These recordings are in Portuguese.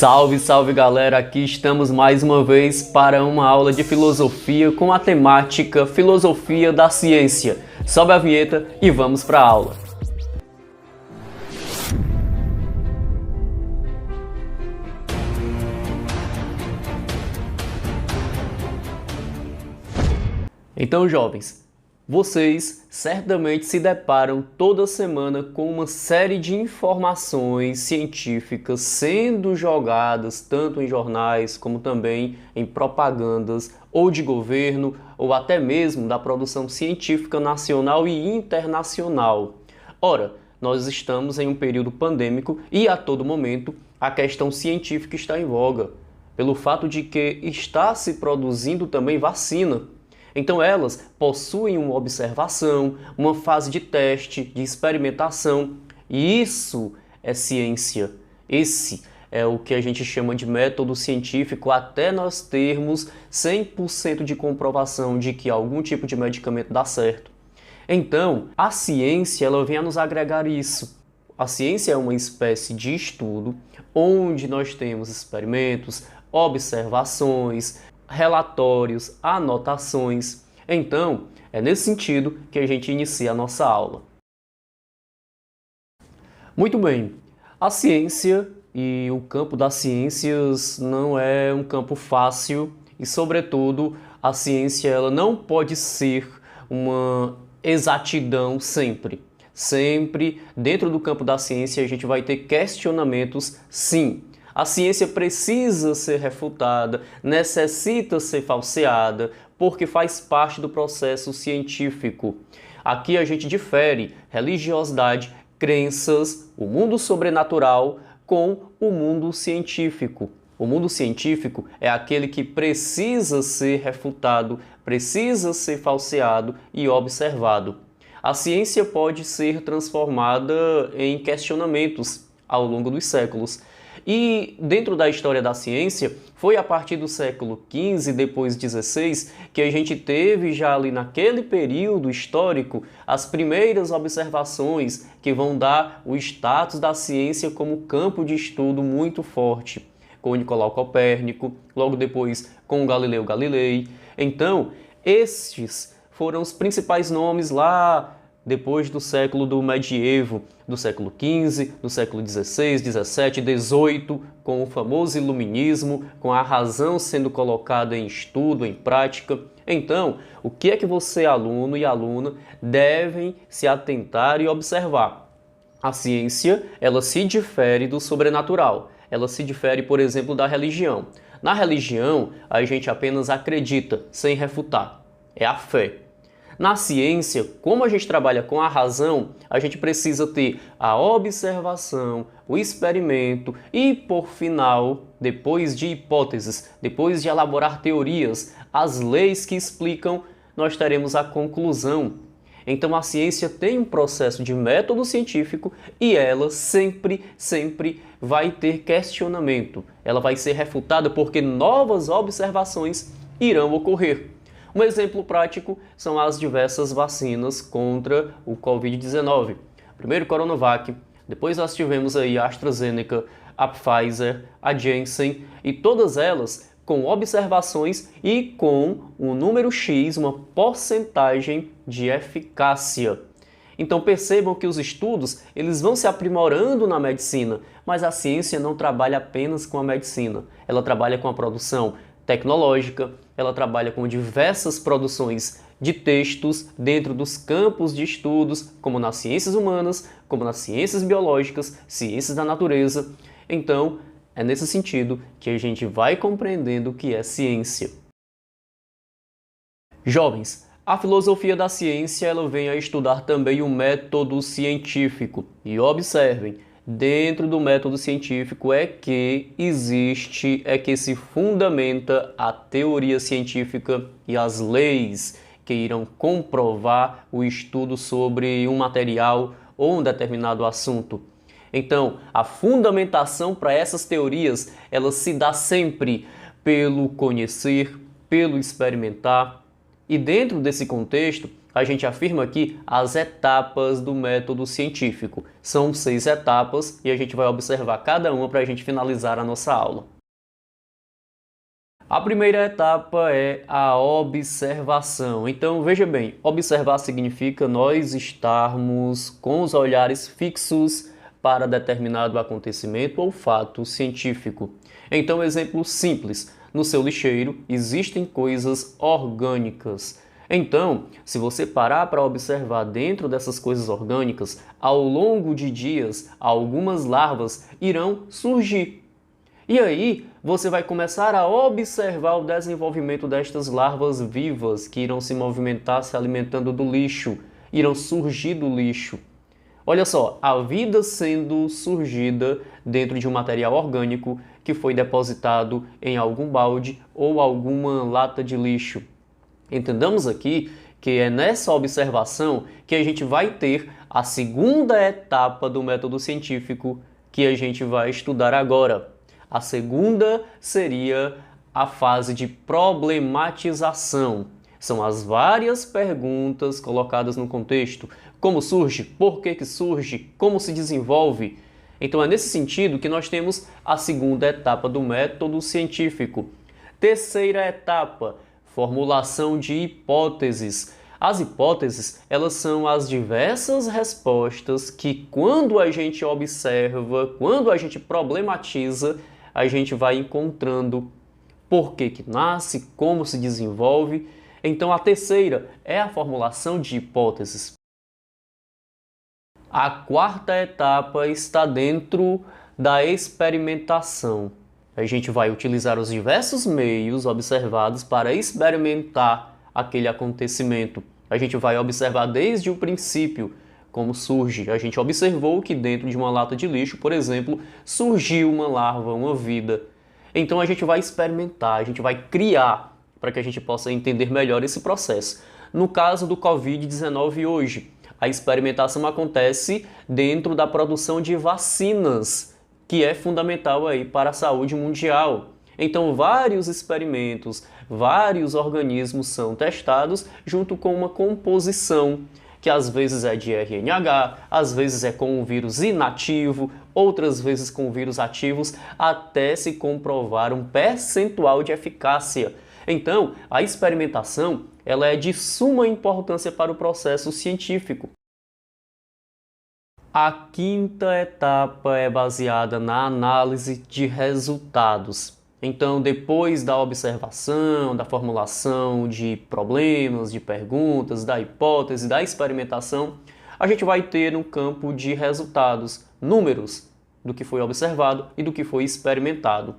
Salve, salve galera, aqui estamos mais uma vez para uma aula de filosofia com a temática Filosofia da Ciência. Sobe a vinheta e vamos para a aula. Então, jovens, vocês certamente se deparam toda semana com uma série de informações científicas sendo jogadas tanto em jornais como também em propagandas ou de governo ou até mesmo da produção científica nacional e internacional. Ora, nós estamos em um período pandêmico e a todo momento a questão científica está em voga, pelo fato de que está se produzindo também vacina. Então elas possuem uma observação, uma fase de teste, de experimentação, e isso é ciência. Esse é o que a gente chama de método científico até nós termos 100% de comprovação de que algum tipo de medicamento dá certo. Então, a ciência ela vem a nos agregar isso. A ciência é uma espécie de estudo onde nós temos experimentos, observações, relatórios, anotações. Então, é nesse sentido que a gente inicia a nossa aula. Muito bem, a ciência e o campo das ciências não é um campo fácil e, sobretudo, a ciência ela não pode ser uma exatidão sempre. Sempre, dentro do campo da ciência, a gente vai ter questionamentos, sim. A ciência precisa ser refutada, necessita ser falseada, porque faz parte do processo científico. Aqui a gente difere religiosidade, crenças, o mundo sobrenatural com o mundo científico. O mundo científico é aquele que precisa ser refutado, precisa ser falseado e observado. A ciência pode ser transformada em questionamentos ao longo dos séculos. E dentro da história da ciência, foi a partir do século XV, depois XVI, que a gente teve já ali naquele período histórico as primeiras observações que vão dar o status da ciência como campo de estudo muito forte, com Nicolau Copérnico, logo depois com Galileu Galilei. Então, estes foram os principais nomes lá depois do século do medievo, do século XV, do século XVI, XVII, XVIII, com o famoso iluminismo, com a razão sendo colocada em estudo, em prática. Então, o que é que você, aluno e aluna, devem se atentar e observar? A ciência, ela se difere do sobrenatural. Ela se difere, por exemplo, da religião. Na religião, a gente apenas acredita, sem refutar. É a fé. Na ciência, como a gente trabalha com a razão, a gente precisa ter a observação, o experimento e, por final, depois de hipóteses, depois de elaborar teorias, as leis que explicam, nós teremos a conclusão. Então a ciência tem um processo de método científico e ela sempre vai ter questionamento. Ela vai ser refutada porque novas observações irão ocorrer. Um exemplo prático são as diversas vacinas contra o Covid-19. Primeiro Coronavac, depois nós tivemos aí a AstraZeneca, a Pfizer, a Janssen e todas elas com observações e com um número X, uma porcentagem de eficácia. Então percebam que os estudos eles vão se aprimorando na medicina, mas a ciência não trabalha apenas com a medicina, ela trabalha com a produção tecnológica, ela trabalha com diversas produções de textos dentro dos campos de estudos, como nas ciências humanas, como nas ciências biológicas, ciências da natureza. Então, é nesse sentido que a gente vai compreendendo o que é ciência. Jovens, a filosofia da ciência ela vem a estudar também o método científico. E observem, dentro do método científico é que se fundamenta a teoria científica e as leis que irão comprovar o estudo sobre um material ou um determinado assunto. Então, a fundamentação para essas teorias, ela se dá sempre pelo conhecer, pelo experimentar. E dentro desse contexto, a gente afirma aqui as etapas do método científico. São 6 etapas e a gente vai observar cada uma para a gente finalizar a nossa aula. A primeira etapa é a observação. Então, veja bem, observar significa nós estarmos com os olhares fixos para determinado acontecimento ou fato científico. Então, exemplo simples, no seu lixeiro existem coisas orgânicas. Então, se você parar para observar dentro dessas coisas orgânicas, ao longo de dias, algumas larvas irão surgir. E aí, você vai começar a observar o desenvolvimento destas larvas vivas que irão se movimentar se alimentando do lixo, irão surgir do lixo. Olha só, a vida sendo surgida dentro de um material orgânico que foi depositado em algum balde ou alguma lata de lixo. Entendamos aqui que é nessa observação que a gente vai ter a segunda etapa do método científico que a gente vai estudar agora. A segunda seria a fase de problematização. São as várias perguntas colocadas no contexto. Como surge? Por que surge? Como se desenvolve? Então é nesse sentido que nós temos a segunda etapa do método científico. Terceira etapa, formulação de hipóteses. As hipóteses, elas são as diversas respostas que quando a gente observa, quando a gente problematiza, a gente vai encontrando por que nasce, como se desenvolve. Então a terceira é a formulação de hipóteses. A quarta etapa está dentro da experimentação. A gente vai utilizar os diversos meios observados para experimentar aquele acontecimento. A gente vai observar desde o princípio como surge. A gente observou que dentro de uma lata de lixo, por exemplo, surgiu uma larva, uma vida. Então a gente vai experimentar, a gente vai criar para que a gente possa entender melhor esse processo. No caso do Covid-19 hoje, a experimentação acontece dentro da produção de vacinas, que é fundamental aí para a saúde mundial. Então vários experimentos, vários organismos são testados junto com uma composição, que às vezes é de RNA, às vezes é com um vírus inativo, outras vezes com vírus ativos, até se comprovar um percentual de eficácia. Então, a experimentação ela é de suma importância para o processo científico. A quinta etapa é baseada na análise de resultados. Então, depois da observação, da formulação de problemas, de perguntas, da hipótese, da experimentação, a gente vai ter um campo de resultados, números do que foi observado e do que foi experimentado.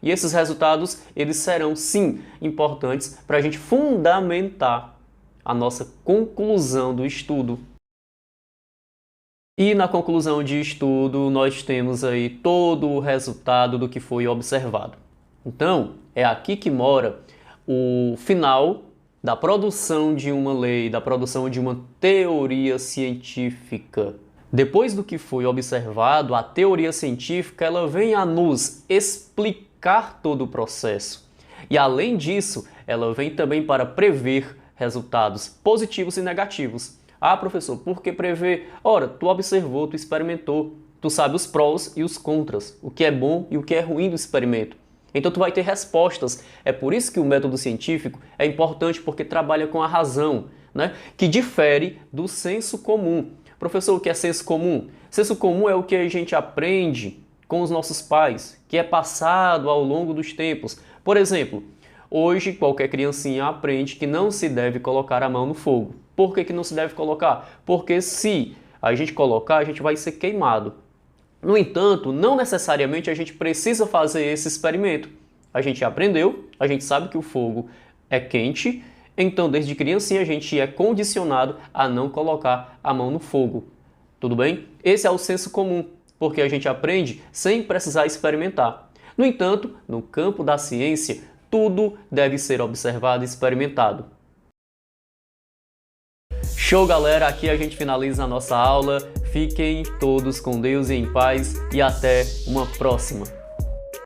E esses resultados, eles serão, sim, importantes para a gente fundamentar a nossa conclusão do estudo. E na conclusão de estudo, nós temos aí todo o resultado do que foi observado. Então, é aqui que mora o final da produção de uma lei, da produção de uma teoria científica. Depois do que foi observado, a teoria científica ela vem a nos explicar todo o processo. E além disso, ela vem também para prever resultados positivos e negativos. Ah, professor, por que prever? Ora, tu observou, tu experimentou, tu sabe os prós e os contras, o que é bom e o que é ruim do experimento. Então tu vai ter respostas. É por isso que o método científico é importante, porque trabalha com a razão, né? Que difere do senso comum. Professor, o que é senso comum? Senso comum é o que a gente aprende com os nossos pais, que é passado ao longo dos tempos. Por exemplo, hoje qualquer criancinha aprende que não se deve colocar a mão no fogo. Por que não se deve colocar? Porque se a gente colocar, a gente vai ser queimado. No entanto, não necessariamente a gente precisa fazer esse experimento. A gente aprendeu, a gente sabe que o fogo é quente, então desde criancinha a gente é condicionado a não colocar a mão no fogo. Tudo bem? Esse é o senso comum, porque a gente aprende sem precisar experimentar. No entanto, no campo da ciência, tudo deve ser observado e experimentado. Show, galera! Aqui a gente finaliza a nossa aula. Fiquem todos com Deus e em paz e até uma próxima!